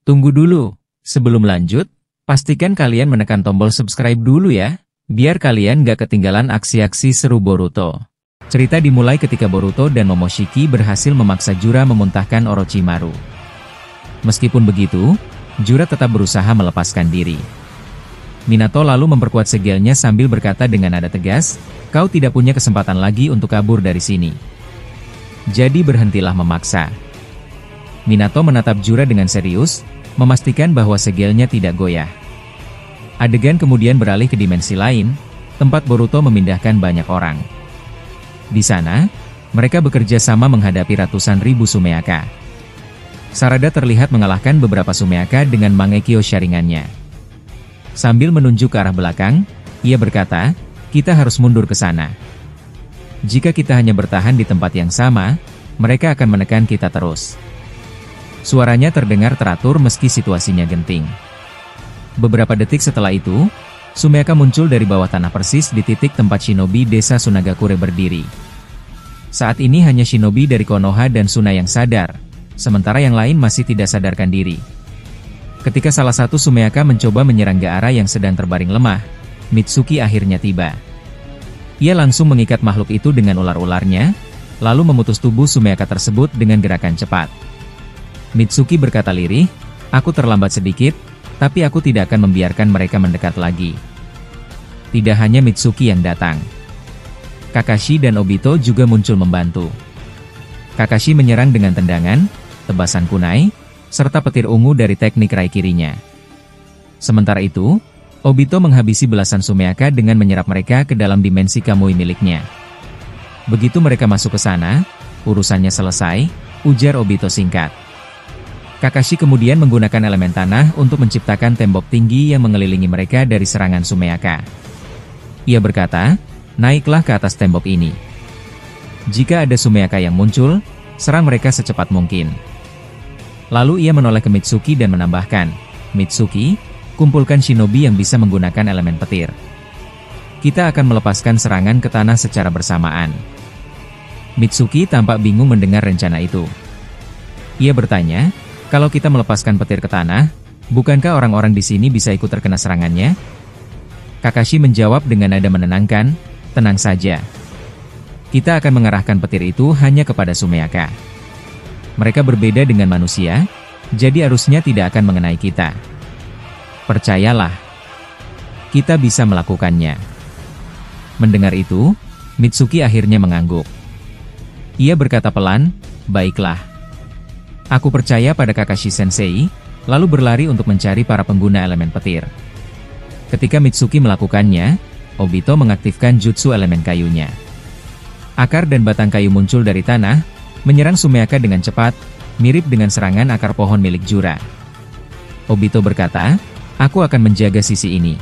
Tunggu dulu, sebelum lanjut, pastikan kalian menekan tombol subscribe dulu ya, biar kalian gak ketinggalan aksi-aksi seru Boruto. Cerita dimulai ketika Boruto dan Momoshiki berhasil memaksa Jura memuntahkan Orochimaru. Meskipun begitu, Jura tetap berusaha melepaskan diri. Minato lalu memperkuat segelnya sambil berkata dengan nada tegas, "Kau tidak punya kesempatan lagi untuk kabur dari sini. Jadi berhentilah memaksa." Minato menatap Jura dengan serius, memastikan bahwa segelnya tidak goyah. Adegan kemudian beralih ke dimensi lain, tempat Boruto memindahkan banyak orang. Di sana, mereka bekerja sama menghadapi ratusan ribu Sumeaka. Sarada terlihat mengalahkan beberapa Sumeaka dengan Mangekyo Sharingan-nya. Sambil menunjuk ke arah belakang, ia berkata, "Kita harus mundur ke sana. Jika kita hanya bertahan di tempat yang sama, mereka akan menekan kita terus." Suaranya terdengar teratur meski situasinya genting. Beberapa detik setelah itu, Sumeaka muncul dari bawah tanah persis di titik tempat shinobi desa Sunagakure berdiri. Saat ini hanya shinobi dari Konoha dan Suna yang sadar, sementara yang lain masih tidak sadarkan diri. Ketika salah satu Sumeaka mencoba menyerang Gaara yang sedang terbaring lemah, Mitsuki akhirnya tiba. Ia langsung mengikat makhluk itu dengan ular-ularnya, lalu memutus tubuh Sumeaka tersebut dengan gerakan cepat. Mitsuki berkata lirih, "Aku terlambat sedikit, tapi aku tidak akan membiarkan mereka mendekat lagi." Tidak hanya Mitsuki yang datang. Kakashi dan Obito juga muncul membantu. Kakashi menyerang dengan tendangan, tebasan kunai, serta petir ungu dari teknik Raikiri-nya. Sementara itu, Obito menghabisi belasan Sumeaka dengan menyerap mereka ke dalam dimensi Kamui miliknya. Begitu mereka masuk ke sana, urusannya selesai, ujar Obito singkat. Kakashi kemudian menggunakan elemen tanah untuk menciptakan tembok tinggi yang mengelilingi mereka dari serangan Sumeaka. Ia berkata, "Naiklah ke atas tembok ini. Jika ada Sumeaka yang muncul, serang mereka secepat mungkin." Lalu ia menoleh ke Mitsuki dan menambahkan, "Mitsuki, kumpulkan shinobi yang bisa menggunakan elemen petir. Kita akan melepaskan serangan ke tanah secara bersamaan." Mitsuki tampak bingung mendengar rencana itu. Ia bertanya, "Kalau kita melepaskan petir ke tanah, bukankah orang-orang di sini bisa ikut terkena serangannya?" Kakashi menjawab dengan nada menenangkan, "Tenang saja. Kita akan mengarahkan petir itu hanya kepada Sumeaka. Mereka berbeda dengan manusia, jadi arusnya tidak akan mengenai kita. Percayalah, kita bisa melakukannya." Mendengar itu, Mitsuki akhirnya mengangguk. Ia berkata pelan, "Baiklah. Aku percaya pada Kakashi Sensei," lalu berlari untuk mencari para pengguna elemen petir. Ketika Mitsuki melakukannya, Obito mengaktifkan jutsu elemen kayunya. Akar dan batang kayu muncul dari tanah, menyerang Sumeaka dengan cepat, mirip dengan serangan akar pohon milik Jura. Obito berkata, "Aku akan menjaga sisi ini.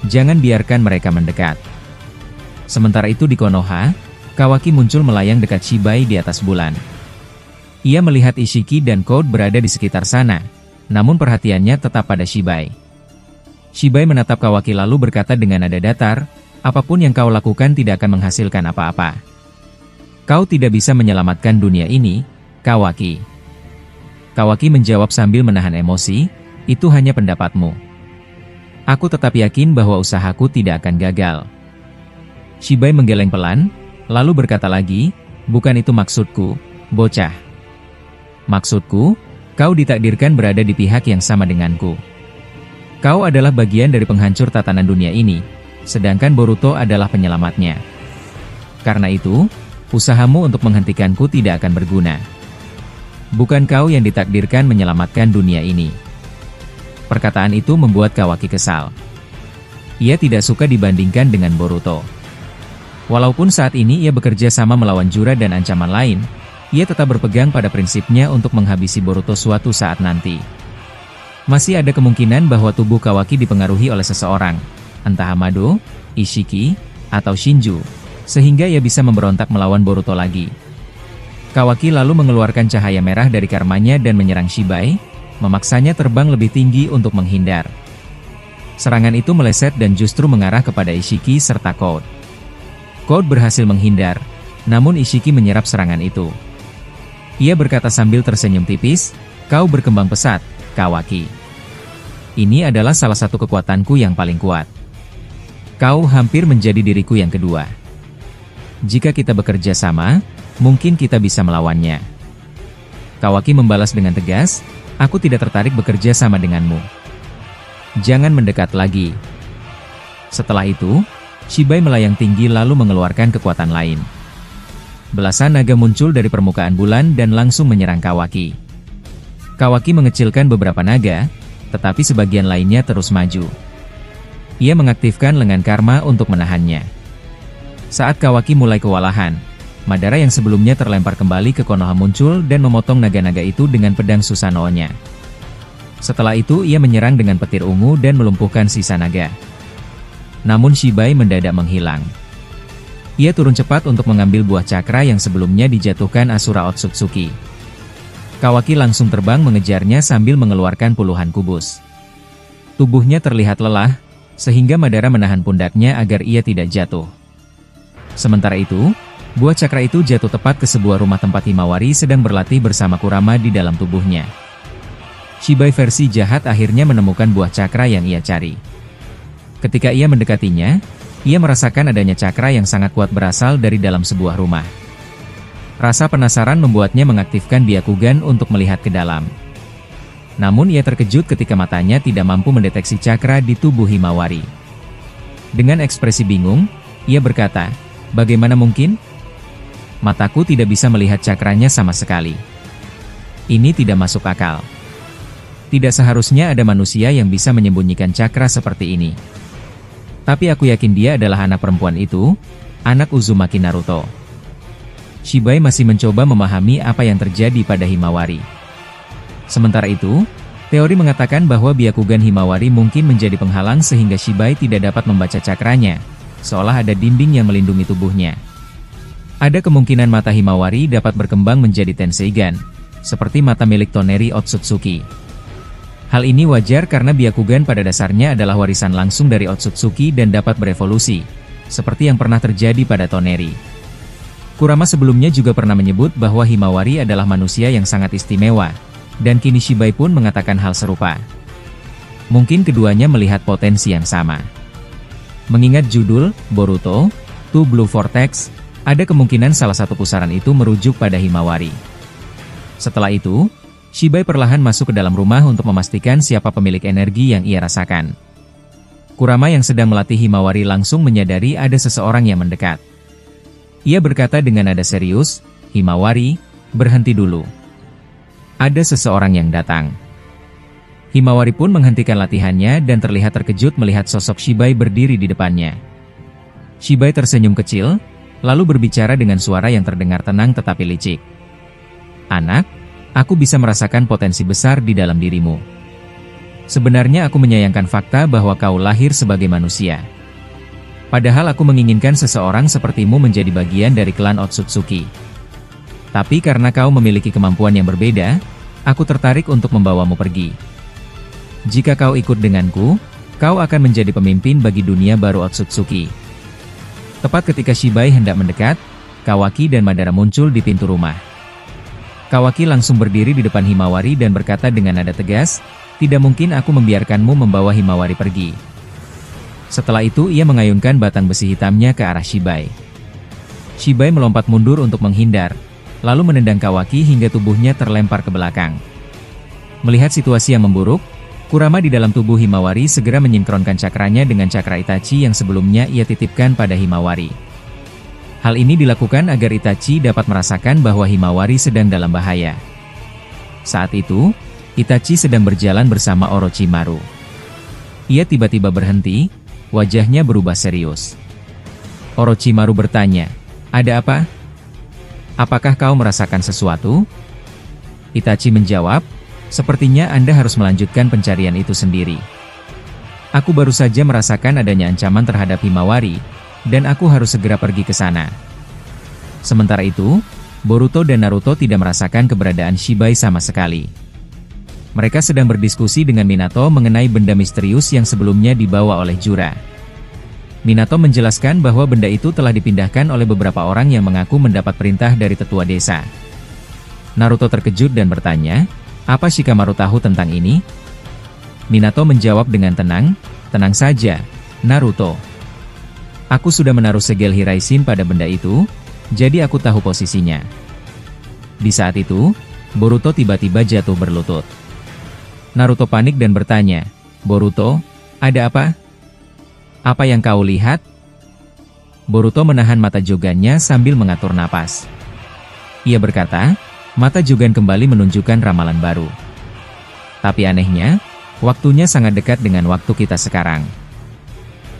Jangan biarkan mereka mendekat." Sementara itu di Konoha, Kawaki muncul melayang dekat Shibai di atas bulan. Ia melihat Ishiki dan Code berada di sekitar sana, namun perhatiannya tetap pada Shibai. Shibai menatap Kawaki lalu berkata dengan nada datar, "Apapun yang kau lakukan tidak akan menghasilkan apa-apa. Kau tidak bisa menyelamatkan dunia ini, Kawaki." Kawaki menjawab sambil menahan emosi, "Itu hanya pendapatmu. Aku tetap yakin bahwa usahaku tidak akan gagal." Shibai menggeleng pelan, lalu berkata lagi, "Bukan itu maksudku, bocah. Maksudku, kau ditakdirkan berada di pihak yang sama denganku. Kau adalah bagian dari penghancur tatanan dunia ini, sedangkan Boruto adalah penyelamatnya. Karena itu, usahamu untuk menghentikanku tidak akan berguna. Bukan kau yang ditakdirkan menyelamatkan dunia ini." Perkataan itu membuat Kawaki kesal. Ia tidak suka dibandingkan dengan Boruto. Walaupun saat ini ia bekerja sama melawan Jura dan ancaman lain, ia tetap berpegang pada prinsipnya untuk menghabisi Boruto suatu saat nanti. Masih ada kemungkinan bahwa tubuh Kawaki dipengaruhi oleh seseorang, entah Hamado, Ishiki, atau Shinju, sehingga ia bisa memberontak melawan Boruto lagi. Kawaki lalu mengeluarkan cahaya merah dari karmanya dan menyerang Shibai, memaksanya terbang lebih tinggi untuk menghindar. Serangan itu meleset dan justru mengarah kepada Ishiki serta Code. Code berhasil menghindar, namun Ishiki menyerap serangan itu. Ia berkata sambil tersenyum tipis, "Kau berkembang pesat, Kawaki. Ini adalah salah satu kekuatanku yang paling kuat. Kau hampir menjadi diriku yang kedua. Jika kita bekerja sama, mungkin kita bisa melawannya. Kawaki membalas dengan tegas, aku tidak tertarik bekerja sama denganmu. Jangan mendekat lagi. Setelah itu, Shibai melayang tinggi lalu mengeluarkan kekuatan lain. Belasan naga muncul dari permukaan bulan dan langsung menyerang Kawaki. Kawaki mengecilkan beberapa naga, tetapi sebagian lainnya terus maju. Ia mengaktifkan lengan karma untuk menahannya. Saat Kawaki mulai kewalahan, Madara yang sebelumnya terlempar kembali ke Konoha muncul dan memotong naga-naga itu dengan pedang Susanoo-nya. Setelah itu ia menyerang dengan petir ungu dan melumpuhkan sisa naga. Namun Shibai mendadak menghilang. Ia turun cepat untuk mengambil buah cakra yang sebelumnya dijatuhkan Asura Otsutsuki. Kawaki langsung terbang mengejarnya sambil mengeluarkan puluhan kubus. Tubuhnya terlihat lelah, sehingga Madara menahan pundaknya agar ia tidak jatuh. Sementara itu, buah cakra itu jatuh tepat ke sebuah rumah tempat Himawari sedang berlatih bersama Kurama di dalam tubuhnya. Shibai versi jahat akhirnya menemukan buah cakra yang ia cari. Ketika ia mendekatinya, ia merasakan adanya cakra yang sangat kuat berasal dari dalam sebuah rumah. Rasa penasaran membuatnya mengaktifkan Byakugan untuk melihat ke dalam. Namun ia terkejut ketika matanya tidak mampu mendeteksi cakra di tubuh Himawari. Dengan ekspresi bingung, ia berkata, "Bagaimana mungkin? Mataku tidak bisa melihat cakranya sama sekali. Ini tidak masuk akal. Tidak seharusnya ada manusia yang bisa menyembunyikan cakra seperti ini. Tapi aku yakin dia adalah anak perempuan itu, anak Uzumaki Naruto." Shibai masih mencoba memahami apa yang terjadi pada Himawari. Sementara itu, teori mengatakan bahwa Byakugan Himawari mungkin menjadi penghalang sehingga Shibai tidak dapat membaca cakranya, seolah ada dinding yang melindungi tubuhnya. Ada kemungkinan mata Himawari dapat berkembang menjadi Tenseigan, seperti mata milik Toneri Otsutsuki. Hal ini wajar karena Byakugan pada dasarnya adalah warisan langsung dari Otsutsuki dan dapat berevolusi, seperti yang pernah terjadi pada Toneri. Kurama sebelumnya juga pernah menyebut bahwa Himawari adalah manusia yang sangat istimewa, dan kini Shibai pun mengatakan hal serupa. Mungkin keduanya melihat potensi yang sama. Mengingat judul, Boruto, Two Blue Vortex, ada kemungkinan salah satu pusaran itu merujuk pada Himawari. Setelah itu, Shibai perlahan masuk ke dalam rumah untuk memastikan siapa pemilik energi yang ia rasakan. Kurama yang sedang melatih Himawari langsung menyadari ada seseorang yang mendekat. Ia berkata dengan nada serius, "Himawari, berhenti dulu. Ada seseorang yang datang." Himawari pun menghentikan latihannya dan terlihat terkejut melihat sosok Shibai berdiri di depannya. Shibai tersenyum kecil, lalu berbicara dengan suara yang terdengar tenang tetapi licik. "Anak, aku bisa merasakan potensi besar di dalam dirimu. Sebenarnya aku menyayangkan fakta bahwa kau lahir sebagai manusia. Padahal aku menginginkan seseorang sepertimu menjadi bagian dari klan Otsutsuki. Tapi karena kau memiliki kemampuan yang berbeda, aku tertarik untuk membawamu pergi. Jika kau ikut denganku, kau akan menjadi pemimpin bagi dunia baru Otsutsuki." Tepat ketika Shibai hendak mendekat, Kawaki dan Madara muncul di pintu rumah. Kawaki langsung berdiri di depan Himawari dan berkata dengan nada tegas, "Tidak mungkin aku membiarkanmu membawa Himawari pergi." Setelah itu ia mengayunkan batang besi hitamnya ke arah Shibai. Shibai melompat mundur untuk menghindar, lalu menendang Kawaki hingga tubuhnya terlempar ke belakang. Melihat situasi yang memburuk, Kurama di dalam tubuh Himawari segera menyinkronkan cakranya dengan cakra Itachi yang sebelumnya ia titipkan pada Himawari. Hal ini dilakukan agar Itachi dapat merasakan bahwa Himawari sedang dalam bahaya. Saat itu, Itachi sedang berjalan bersama Orochimaru. Ia tiba-tiba berhenti, wajahnya berubah serius. Orochimaru bertanya, "Ada apa? Apakah kau merasakan sesuatu?" Itachi menjawab, "Sepertinya Anda harus melanjutkan pencarian itu sendiri. Aku baru saja merasakan adanya ancaman terhadap Himawari, dan aku harus segera pergi ke sana." Sementara itu, Boruto dan Naruto tidak merasakan keberadaan Shibai sama sekali. Mereka sedang berdiskusi dengan Minato mengenai benda misterius yang sebelumnya dibawa oleh Jura. Minato menjelaskan bahwa benda itu telah dipindahkan oleh beberapa orang yang mengaku mendapat perintah dari tetua desa. Naruto terkejut dan bertanya, Apa Shikamaru tahu tentang ini? Minato menjawab dengan tenang, tenang saja, Naruto. Aku sudah menaruh segel Hiraishin pada benda itu, jadi aku tahu posisinya. Di saat itu, Boruto tiba-tiba jatuh berlutut. Naruto panik dan bertanya, Boruto, ada apa? Apa yang kau lihat? Boruto menahan mata jogannya sambil mengatur napas. Ia berkata, mata jogan kembali menunjukkan ramalan baru. Tapi anehnya, waktunya sangat dekat dengan waktu kita sekarang.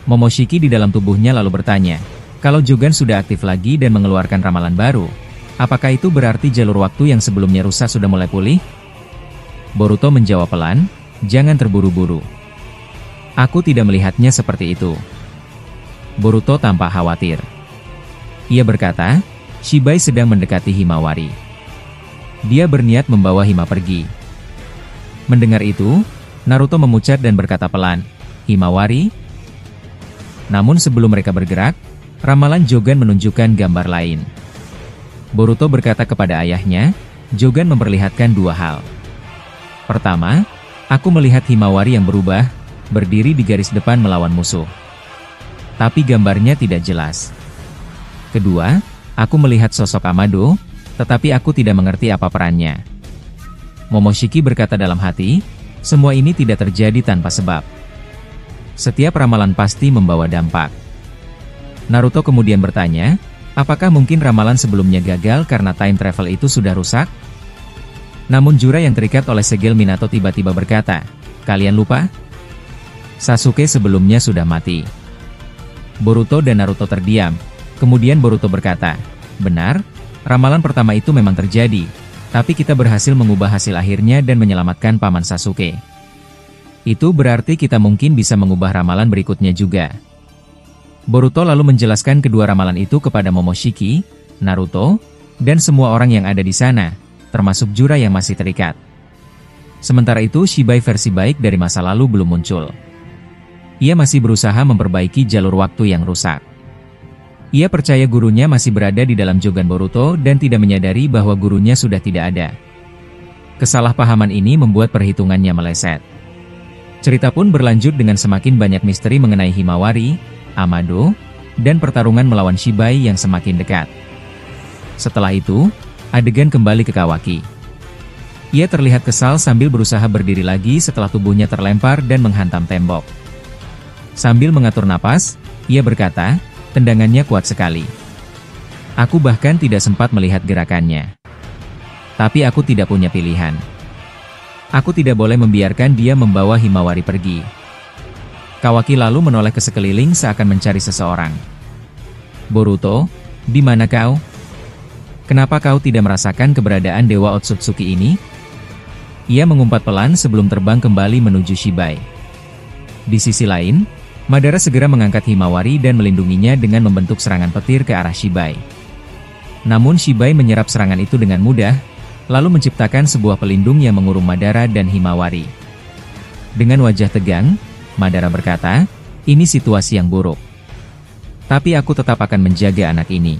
Momoshiki di dalam tubuhnya lalu bertanya, kalau jogan sudah aktif lagi dan mengeluarkan ramalan baru, apakah itu berarti jalur waktu yang sebelumnya rusak sudah mulai pulih? Boruto menjawab pelan, jangan terburu-buru. Aku tidak melihatnya seperti itu. Boruto tampak khawatir. Ia berkata, Shibai sedang mendekati Himawari. Dia berniat membawa Hima pergi. Mendengar itu, Naruto memucat dan berkata pelan, Himawari? Namun sebelum mereka bergerak, ramalan Jogan menunjukkan gambar lain. Boruto berkata kepada ayahnya, Jogan memperlihatkan dua hal. Pertama, aku melihat Himawari yang berubah, berdiri di garis depan melawan musuh. Tapi gambarnya tidak jelas. Kedua, aku melihat sosok Amado, tetapi aku tidak mengerti apa perannya. Momoshiki berkata dalam hati, semua ini tidak terjadi tanpa sebab. Setiap ramalan pasti membawa dampak. Naruto kemudian bertanya, apakah mungkin ramalan sebelumnya gagal karena time travel itu sudah rusak? Namun jura yang terikat oleh segel Minato tiba-tiba berkata, kalian lupa? Sasuke sebelumnya sudah mati. Boruto dan Naruto terdiam, kemudian Boruto berkata, benar, ramalan pertama itu memang terjadi, tapi kita berhasil mengubah hasil akhirnya dan menyelamatkan Paman Sasuke. Itu berarti kita mungkin bisa mengubah ramalan berikutnya juga. Boruto lalu menjelaskan kedua ramalan itu kepada Momoshiki, Naruto, dan semua orang yang ada di sana, termasuk jura yang masih terikat. Sementara itu Shibai versi baik dari masa lalu belum muncul. Ia masih berusaha memperbaiki jalur waktu yang rusak. Ia percaya gurunya masih berada di dalam Jogan Boruto dan tidak menyadari bahwa gurunya sudah tidak ada. Kesalahpahaman ini membuat perhitungannya meleset. Cerita pun berlanjut dengan semakin banyak misteri mengenai Himawari, Amado, dan pertarungan melawan Shibai yang semakin dekat. Setelah itu, adegan kembali ke Kawaki. Ia terlihat kesal sambil berusaha berdiri lagi setelah tubuhnya terlempar dan menghantam tembok. Sambil mengatur napas, ia berkata, tendangannya kuat sekali. Aku bahkan tidak sempat melihat gerakannya. Tapi aku tidak punya pilihan. Aku tidak boleh membiarkan dia membawa Himawari pergi. Kawaki lalu menoleh ke sekeliling seakan mencari seseorang. Boruto, di mana kau? Kenapa kau tidak merasakan keberadaan Dewa Otsutsuki ini? Ia mengumpat pelan sebelum terbang kembali menuju Shibai. Di sisi lain, Madara segera mengangkat Himawari dan melindunginya dengan membentuk serangan petir ke arah Shibai. Namun Shibai menyerap serangan itu dengan mudah, lalu menciptakan sebuah pelindung yang mengurung Madara dan Himawari. Dengan wajah tegang, Madara berkata, ini situasi yang buruk. Tapi aku tetap akan menjaga anak ini.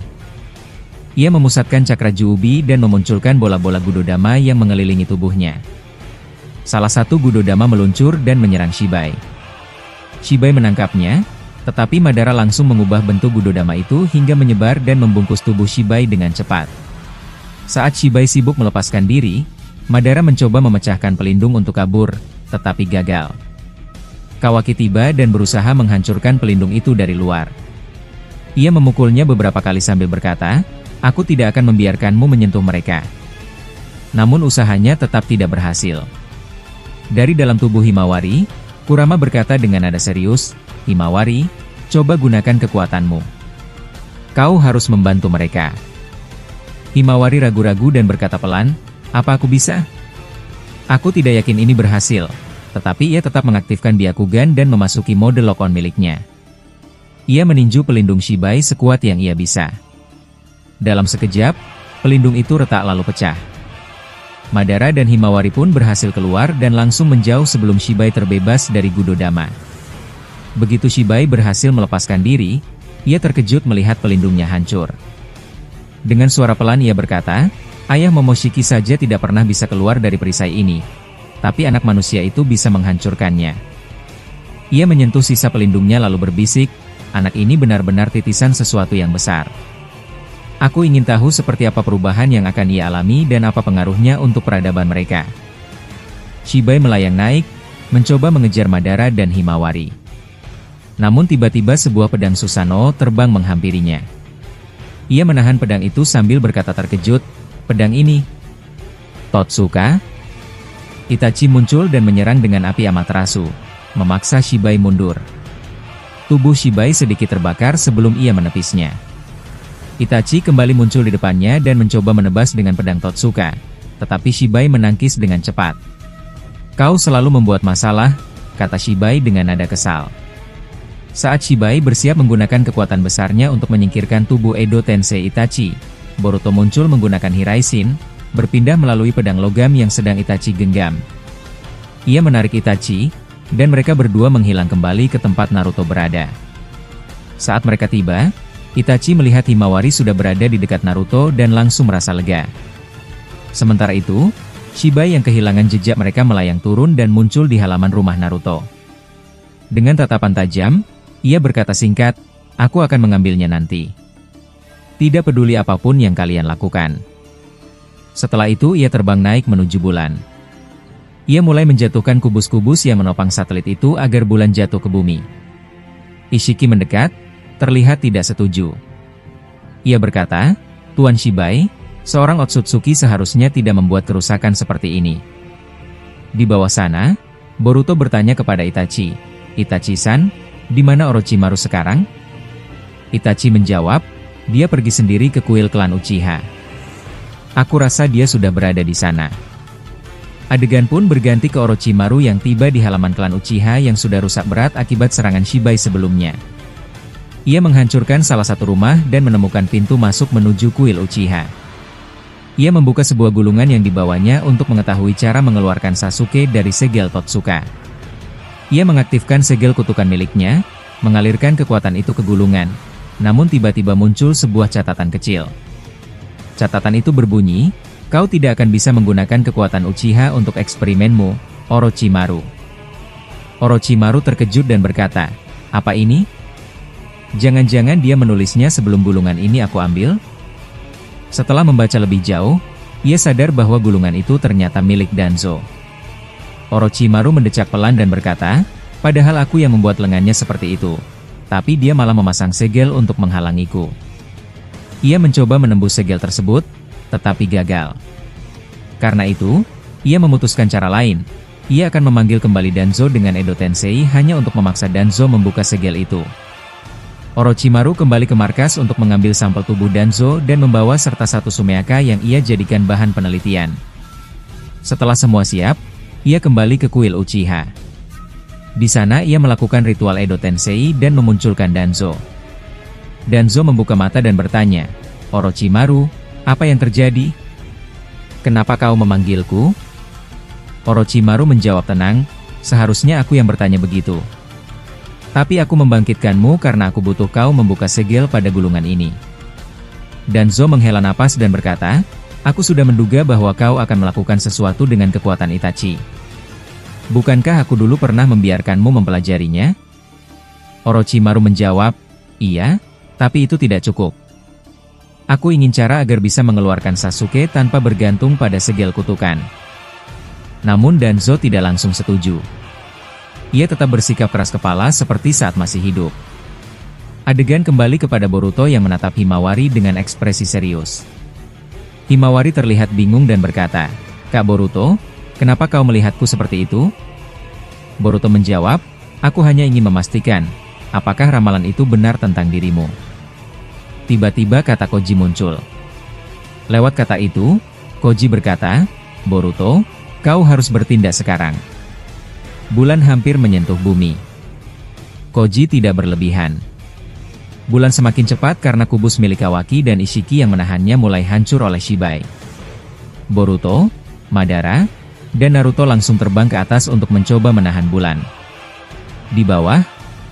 Ia memusatkan cakra Juubi dan memunculkan bola-bola Gudodama yang mengelilingi tubuhnya. Salah satu Gudodama meluncur dan menyerang Shibai. Shibai menangkapnya, tetapi Madara langsung mengubah bentuk Gudodama itu hingga menyebar dan membungkus tubuh Shibai dengan cepat. Saat Shibai sibuk melepaskan diri, Madara mencoba memecahkan pelindung untuk kabur, tetapi gagal. Kawaki tiba dan berusaha menghancurkan pelindung itu dari luar. Ia memukulnya beberapa kali sambil berkata, aku tidak akan membiarkanmu menyentuh mereka. Namun usahanya tetap tidak berhasil. Dari dalam tubuh Himawari, Kurama berkata dengan nada serius, Himawari, coba gunakan kekuatanmu. Kau harus membantu mereka. Himawari ragu-ragu dan berkata pelan, apa aku bisa? Aku tidak yakin ini berhasil, tetapi ia tetap mengaktifkan Byakugan dan memasuki mode lock-on miliknya. Ia meninju pelindung Shibai sekuat yang ia bisa. Dalam sekejap, pelindung itu retak lalu pecah. Madara dan Himawari pun berhasil keluar dan langsung menjauh sebelum Shibai terbebas dari Gudodama. Begitu Shibai berhasil melepaskan diri, ia terkejut melihat pelindungnya hancur. Dengan suara pelan ia berkata, Ayah Momoshiki saja tidak pernah bisa keluar dari perisai ini, tapi anak manusia itu bisa menghancurkannya. Ia menyentuh sisa pelindungnya lalu berbisik, anak ini benar-benar titisan sesuatu yang besar. Aku ingin tahu seperti apa perubahan yang akan ia alami dan apa pengaruhnya untuk peradaban mereka. Shibai melayang naik, mencoba mengejar Madara dan Himawari. Namun tiba-tiba sebuah pedang Susanoo terbang menghampirinya. Ia menahan pedang itu sambil berkata terkejut, "Pedang ini Totsuka?" Itachi muncul dan menyerang dengan api Amaterasu, memaksa Shibai mundur. Tubuh Shibai sedikit terbakar sebelum ia menepisnya. Itachi kembali muncul di depannya dan mencoba menebas dengan pedang Totsuka, tetapi Shibai menangkis dengan cepat. "Kau selalu membuat masalah," kata Shibai dengan nada kesal. Saat Shibai bersiap menggunakan kekuatan besarnya untuk menyingkirkan tubuh Edo Tensei Itachi, Boruto muncul menggunakan Hiraishin, berpindah melalui pedang logam yang sedang Itachi genggam. Ia menarik Itachi, dan mereka berdua menghilang kembali ke tempat Naruto berada. Saat mereka tiba, Itachi melihat Himawari sudah berada di dekat Naruto dan langsung merasa lega. Sementara itu, Shibai yang kehilangan jejak mereka melayang turun dan muncul di halaman rumah Naruto. Dengan tatapan tajam, ia berkata singkat, "Aku akan mengambilnya nanti. Tidak peduli apapun yang kalian lakukan." Setelah itu ia terbang naik menuju bulan. Ia mulai menjatuhkan kubus-kubus yang menopang satelit itu agar bulan jatuh ke bumi. Ishiki mendekat, terlihat tidak setuju. Ia berkata, "Tuan Shibai, seorang Otsutsuki seharusnya tidak membuat kerusakan seperti ini." Di bawah sana, Boruto bertanya kepada Itachi, "Itachi-san, di mana Orochimaru sekarang?" Itachi menjawab, "Dia pergi sendiri ke kuil klan Uchiha. Aku rasa dia sudah berada di sana." Adegan pun berganti ke Orochimaru yang tiba di halaman klan Uchiha yang sudah rusak berat akibat serangan Shibai sebelumnya. Ia menghancurkan salah satu rumah dan menemukan pintu masuk menuju kuil Uchiha. Ia membuka sebuah gulungan yang dibawanya untuk mengetahui cara mengeluarkan Sasuke dari segel Totsuka. Ia mengaktifkan segel kutukan miliknya, mengalirkan kekuatan itu ke gulungan, namun tiba-tiba muncul sebuah catatan kecil. Catatan itu berbunyi, "Kau tidak akan bisa menggunakan kekuatan Uchiha untuk eksperimenmu, Orochimaru." Orochimaru terkejut dan berkata, "Apa ini? Jangan-jangan dia menulisnya sebelum gulungan ini aku ambil?" Setelah membaca lebih jauh, ia sadar bahwa gulungan itu ternyata milik Danzo. Orochimaru mendecak pelan dan berkata, "Padahal aku yang membuat lengannya seperti itu. Tapi dia malah memasang segel untuk menghalangiku." Ia mencoba menembus segel tersebut, tetapi gagal. Karena itu, ia memutuskan cara lain. Ia akan memanggil kembali Danzo dengan Edo Tensei hanya untuk memaksa Danzo membuka segel itu. Orochimaru kembali ke markas untuk mengambil sampel tubuh Danzo dan membawa serta satu sumeaka yang ia jadikan bahan penelitian. Setelah semua siap, ia kembali ke kuil Uchiha. Di sana ia melakukan ritual Edo Tensei dan memunculkan Danzo. Danzo membuka mata dan bertanya, "Orochimaru, apa yang terjadi? Kenapa kau memanggilku?" Orochimaru menjawab tenang, "Seharusnya aku yang bertanya begitu. Tapi aku membangkitkanmu karena aku butuh kau membuka segel pada gulungan ini." Danzo menghela napas dan berkata, "Aku sudah menduga bahwa kau akan melakukan sesuatu dengan kekuatan Itachi. Bukankah aku dulu pernah membiarkanmu mempelajarinya?" Orochimaru menjawab, "Iya, tapi itu tidak cukup. Aku ingin cara agar bisa mengeluarkan Sasuke tanpa bergantung pada segel kutukan." Namun Danzo tidak langsung setuju. Ia tetap bersikap keras kepala seperti saat masih hidup. Adegan kembali kepada Boruto yang menatap Himawari dengan ekspresi serius. Himawari terlihat bingung dan berkata, "Kak Boruto, kenapa kau melihatku seperti itu?" Boruto menjawab, "Aku hanya ingin memastikan, apakah ramalan itu benar tentang dirimu." Tiba-tiba kata Koji muncul. Lewat kata itu, Koji berkata, "Boruto, kau harus bertindak sekarang. Bulan hampir menyentuh bumi." Koji tidak berlebihan. Bulan semakin cepat karena kubus milik Kawaki dan Ishiki yang menahannya mulai hancur oleh Shibai. Boruto, Madara, dan Naruto langsung terbang ke atas untuk mencoba menahan bulan. Di bawah,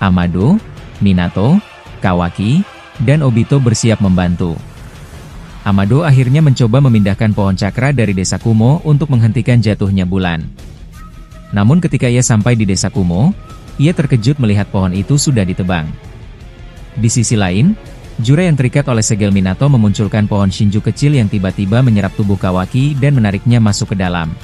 Amado, Minato, Kawaki, dan Obito bersiap membantu. Amado akhirnya mencoba memindahkan pohon cakra dari desa Kumo untuk menghentikan jatuhnya bulan. Namun ketika ia sampai di desa Kumo, ia terkejut melihat pohon itu sudah ditebang. Di sisi lain, Jura yang terikat oleh segel Minato memunculkan pohon Shinju kecil yang tiba-tiba menyerap tubuh Kawaki dan menariknya masuk ke dalam.